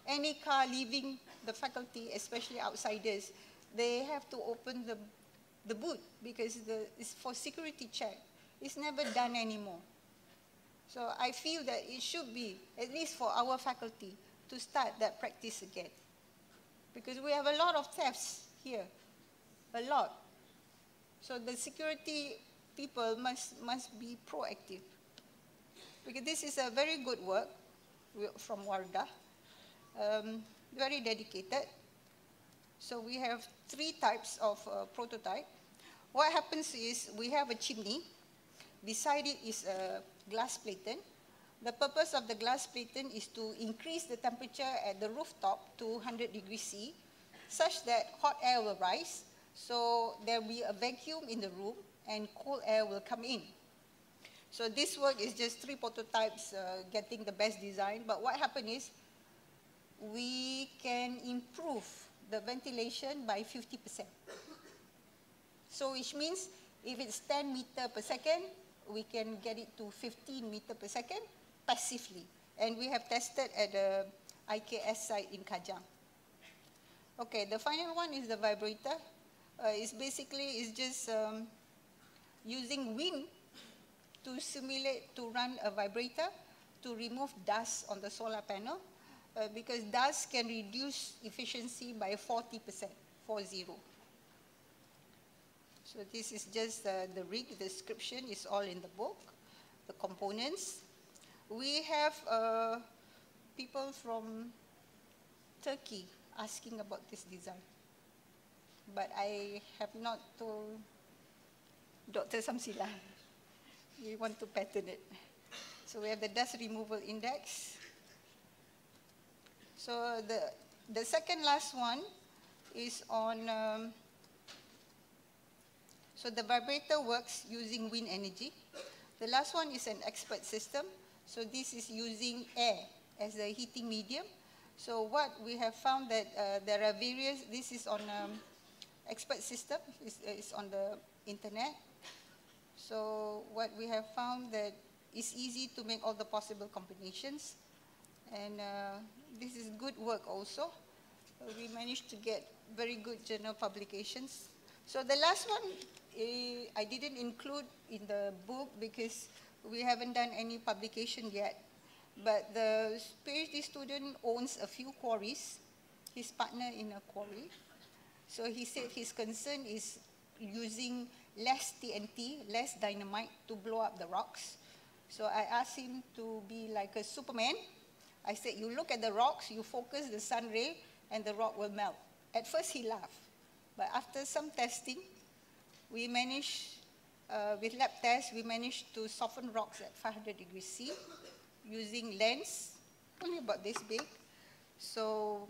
any car leaving the faculty, especially outsiders, they have to open the boot because it's for security check. It's never done anymore. So I feel that it should be, at least for our faculty, to start that practice again. Because we have a lot of thefts here, a lot. So the security people must be proactive. Because this is a very good work from Wardah, very dedicated. So we have 3 types of prototype. What happens is we have a chimney. Beside it is a glass platen. The purpose of the glass platen is to increase the temperature at the rooftop to 100 degrees C such that hot air will rise. So there will be a vacuum in the room and cold air will come in. So this work is just 3 prototypes getting the best design. But what happened is we can improve the ventilation by 50%. So which means if it's 10 meter per second, we can get it to 15 meter per second passively. And we have tested at the IKS site in Kajang. Okay, the final one is the vibrator. It's just using wind to simulate, to run a vibrator to remove dust on the solar panel because dust can reduce efficiency by 40%, 40. So this is just the rig, the description is all in the book, the components. We have people from Turkey asking about this design, but I have not told Dr. Samsila. We want to patent it. So we have the dust removal index. So the second last one is on, so the vibrator works using wind energy. The last one is an expert system. So this is using air as a heating medium. So what we have found that there are various, this is on expert system, it's on the internet. So what we have found that it's easy to make all the possible combinations. And this is good work also. We managed to get very good journal publications. So the last one, I didn't include in the book because we haven't done any publication yet. But the PhD student owns a few quarries. He's partner in a quarry. So he said his concern is using less TNT, less dynamite to blow up the rocks. So I asked him to be like a Superman. I said, you look at the rocks, you focus the sun ray, and the rock will melt. At first he laughed. But after some testing, we managed, with lab tests, we managed to soften rocks at 500 degrees C using lens, only about this big. So,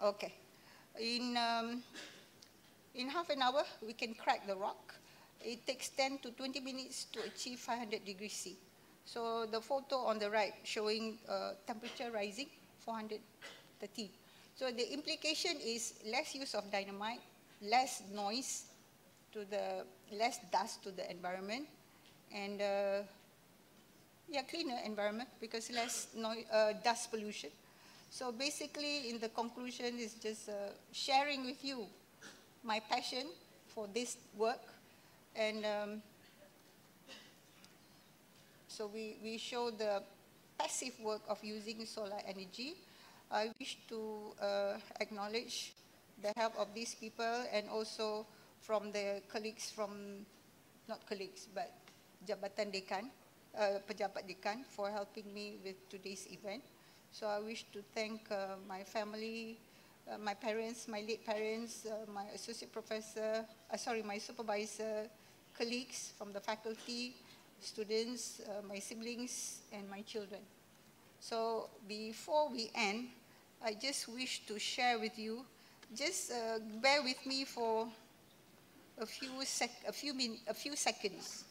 okay. In half an hour, we can crack the rock. It takes 10 to 20 minutes to achieve 500 degrees C. So the photo on the right showing temperature rising, 413. So the implication is less use of dynamite, less noise, less dust to the environment, and cleaner environment because less dust pollution. So basically, in the conclusion, is just sharing with you my passion for this work, and so we show the passive work of using solar energy. I wish to acknowledge the help of these people and also from the colleagues from, not colleagues, but Jabatan Dekan, Pejabat Dekan for helping me with today's event. So I wish to thank my family, my parents, my late parents, my associate professor, my supervisor, colleagues from the faculty, students, my siblings, and my children. So before we end, I just wish to share with you, just bear with me for a few seconds.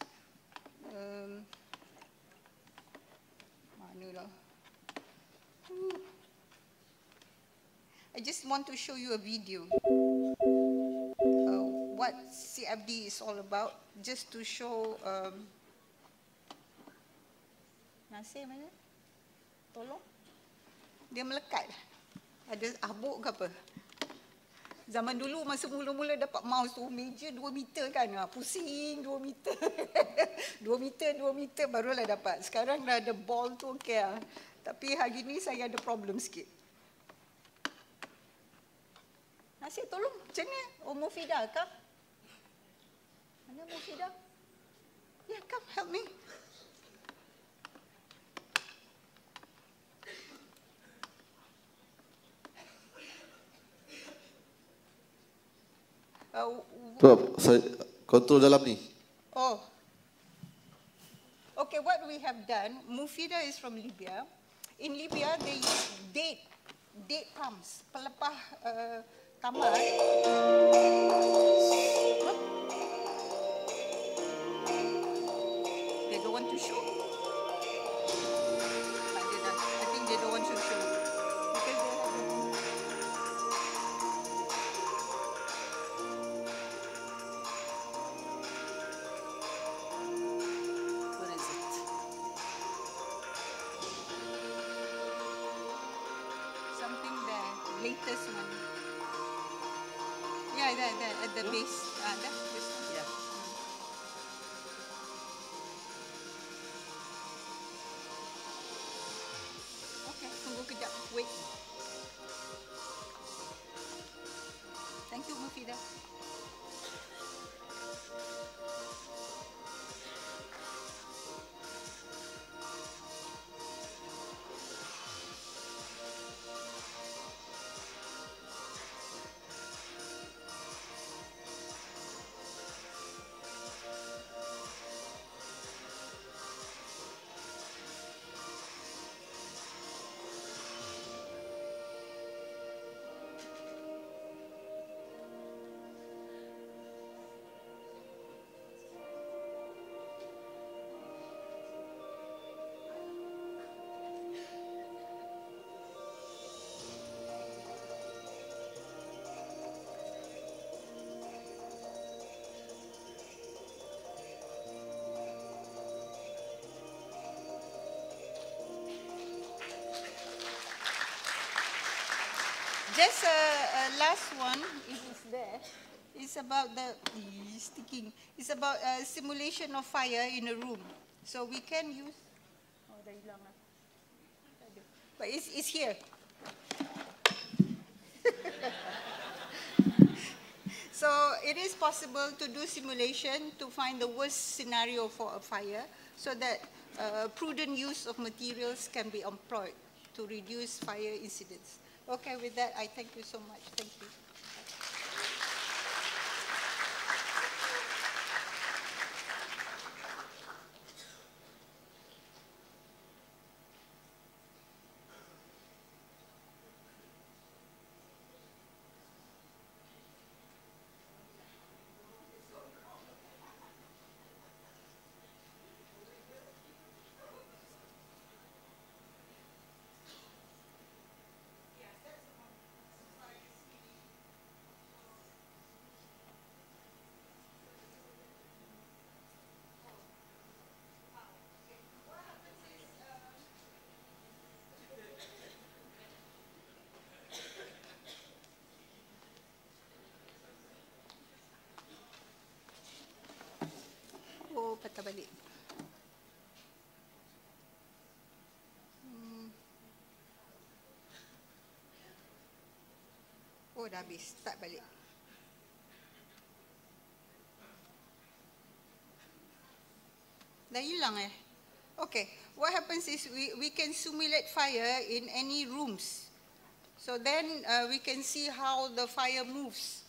I just want to show you a video. What CFD is all about, just to show. Nasir mana? Tolong. Dia melekat. Ada habuk ke apa? Zaman dulu masa mula-mula dapat mouse tu, meja 2 meter kan. Pusing 2 meter. 2 meter barulah dapat. Sekarang dah ada ball tu okey lah. Tapi hari ni saya ada problem sikit. Nasir tolong. Macam mana? Oh, Mufidah kah? Mana Mufidah? Yeah, come help me. Prof, saya kontrol dalam ni. Oh. Okay, what we have done Sudan. Mufida is from Libya. In Libya, they use date palms, pelepah tamar. They don't want to show. I think they don't want to show. Because they have what is it? Something there, latest one. Yeah, there at the base. That's this one. Yeah. Okay, tunggu kejap. Wait. Thank you, Mufida. Just a last one, if it's there, it's about the sticking. It's about simulation of fire in a room. So we can use. Oh, dah hilang lah. But it's here. So it is possible to do simulation to find the worst scenario for a fire, so that prudent use of materials can be employed to reduce fire incidents. Okay, with that, I thank you so much. Thank you. Oh, patah balik. Oh, dah habis. Start balik. Dah hilang eh? Okay. What happens is we can simulate fire in any rooms. So then we can see how the fire moves.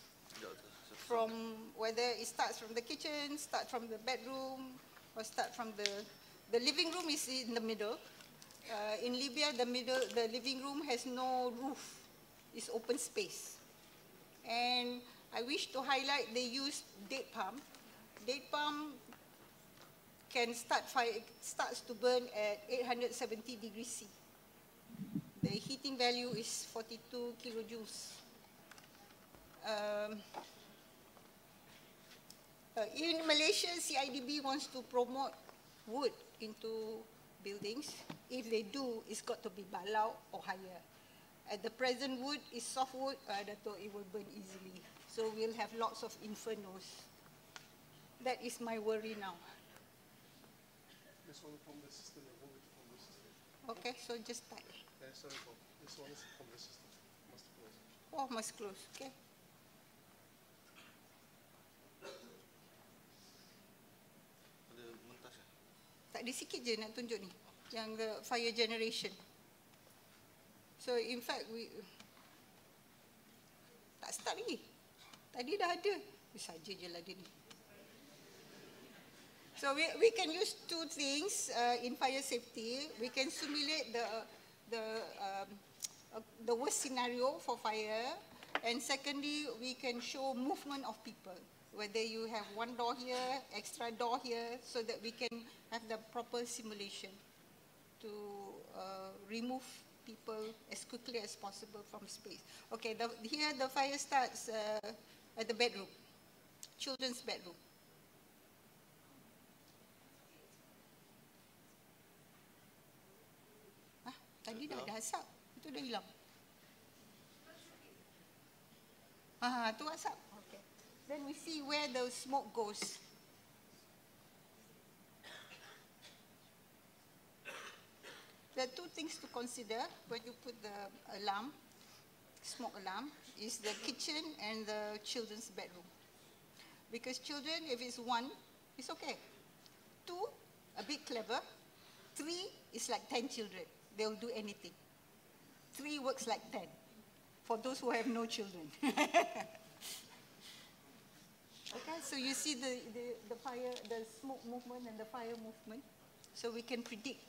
From whether it starts from the kitchen, start from the bedroom, or start from the living room is in the middle. In Libya, the living room has no roof. It's open space. And I wish to highlight they use date palm. Date palm can starts to burn at 870 degrees C. The heating value is 42 kilojoules. In Malaysia, CIDB wants to promote wood into buildings. If they do, it's got to be balau or higher. At the present wood is soft wood, Dato', it will burn easily. So we'll have lots of infernos. That is my worry now. This one from the system, I move it from the system. Okay, so just start. Sorry, this one is from the system. Must close. Oh, must close, okay. Tak ada sikit je nak tunjuk ni, yang the fire generation. So in fact tak start lagi. Tadi dah ada. Saja je lah dia ni. So we can use two things in fire safety. We can simulate the worst scenario for fire, and secondly, we can show movement of people. Whether you have one door here, extra door here, so that we can have the proper simulation to remove people as quickly as possible from space. Okay, here the fire starts at the bedroom, children's bedroom. Tadi dah ada asap, itu dah hilang. Itu asap. Okay. Then we see where the smoke goes. There are two things to consider when you put the alarm, smoke alarm, is the kitchen and the children's bedroom. Because children, if it's one, it's okay. Two, a bit clever. Three is like 10 children. They will do anything. 3 works like 10 for those who have no children. Okay, so you see the fire, the smoke movement and the fire movement, so we can predict.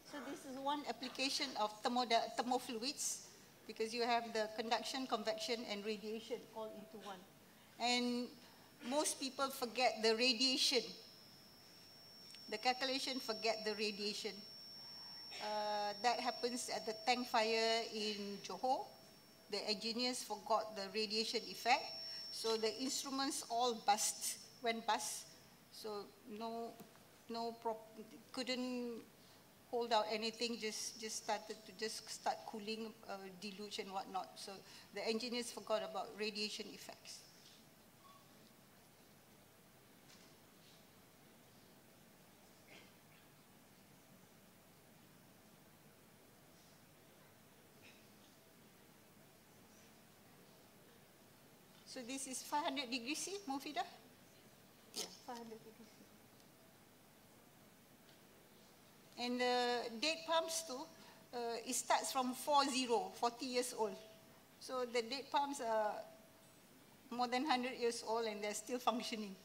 So this is one application of thermofluids, because you have the conduction, convection, and radiation all into one. And most people forget the radiation. The calculation forget the radiation. That happens at the tank fire in Johor. The engineers forgot the radiation effect, so the instruments all went bust. So couldn't hold out anything. Just started to start cooling, deluge and whatnot. So the engineers forgot about radiation effects. So this is 500 degrees C, Mufida? Yeah, 500 degrees C. And the date pumps too, it starts from 40 years old. So the date pumps are more than 100 years old and they're still functioning.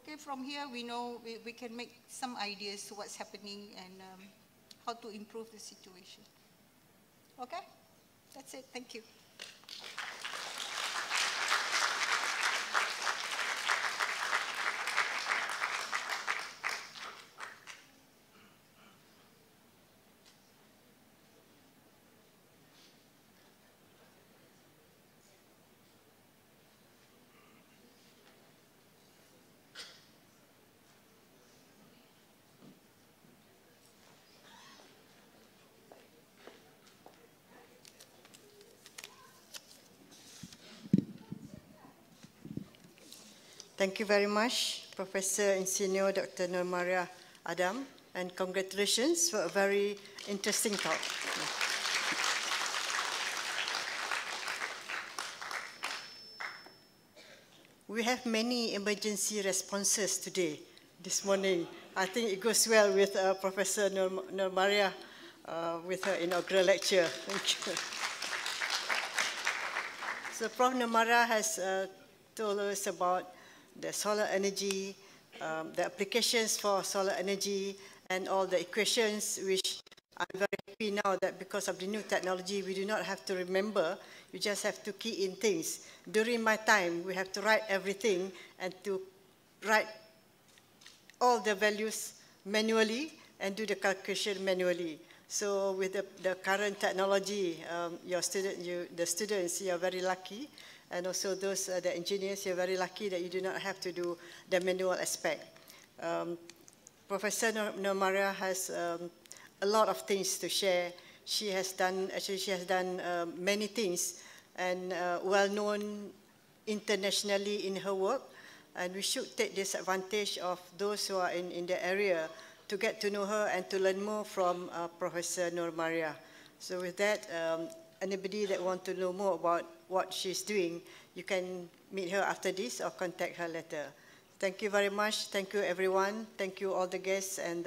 Okay, from here we know we can make some ideas to what's happening and how to improve the situation. Okay, that's it. Thank you. Thank you very much, Professor Insinyur Dr. Nur Mariah Adam, and congratulations for a very interesting talk. We have many emergency responses today, this morning. I think it goes well with Professor Nur Mariah with her inaugural lecture. Thank you. So Prof. Nur Mariah has told us about the solar energy, the applications for solar energy, and all the equations, which I'm very happy now that because of the new technology, we do not have to remember, you just have to key in things. During my time, we have to write everything and to write all the values manually and do the calculation manually. So with the current technology, the students, you are very lucky. And also those, the engineers, you're very lucky that you do not have to do the manual aspect. Professor Nur Mariah has a lot of things to share. She has done many things and well known internationally in her work. And we should take this advantage of those who are in the area to get to know her and to learn more from Professor Nur Mariah. So with that, anybody that wants to know more about what she's doing, you can meet her after this or contact her later. Thank you very much. Thank you, everyone. Thank you, all the guests and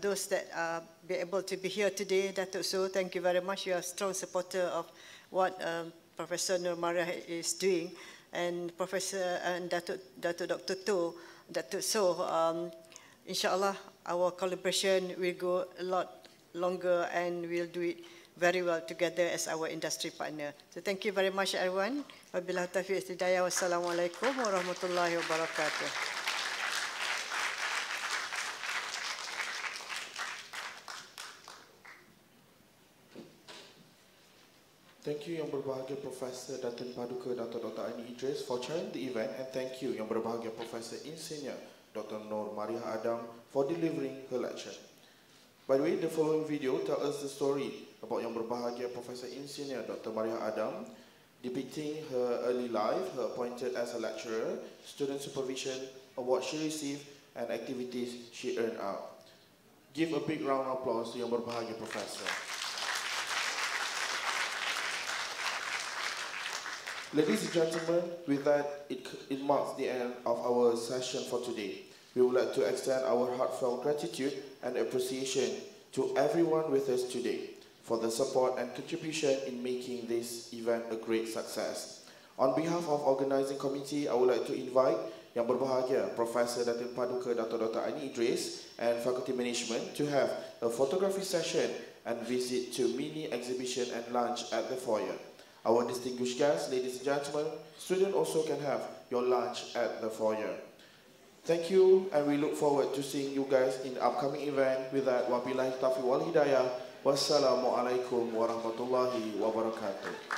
those that be able to be here today. Datuk So, thank you very much. You are a strong supporter of what Professor Nur Mariah is doing, and Professor and Datuk Datuk So. Inshallah, our collaboration will go a lot longer, and we'll do it very well together as our industry partner. So thank you very much, everyone. Wabillahi taufiq wal hidayah. Wassalamualaikum warahmatullahi wabarakatuh. Thank you Yang Berbahagia Profesor Datin Paduka Dr. Aini Idris for chairing the event, and thank you Yang Berbahagia Profesor Insinyur Dr. Nur Mariah Adam for delivering her lecture. By the way, the following video tells us the story about Yang Berbahagia Profesor Insinyur Dr. Mariah Adam, depicting her early life, her appointed as a lecturer, student supervision, awards she received, and activities she earned out. Give a big round of applause to Yang Berbahagia Professor. Ladies and gentlemen, with that, it marks the end of our session for today. We would like to extend our heartfelt gratitude and appreciation to everyone with us today for the support and contribution in making this event a great success. On behalf of organizing committee, I would like to invite Yang Berbahagia Profesor Datin Paduka Dr. Aini Idris and Faculty Management to have a photography session and visit to mini exhibition and lunch at the foyer. Our distinguished guests, ladies and gentlemen, students also can have your lunch at the foyer. Thank you, and we look forward to seeing you guys in the upcoming event. With that, wabillahi taufiq wal hidayah. Wassalamualaikum warahmatullahi wabarakatuh.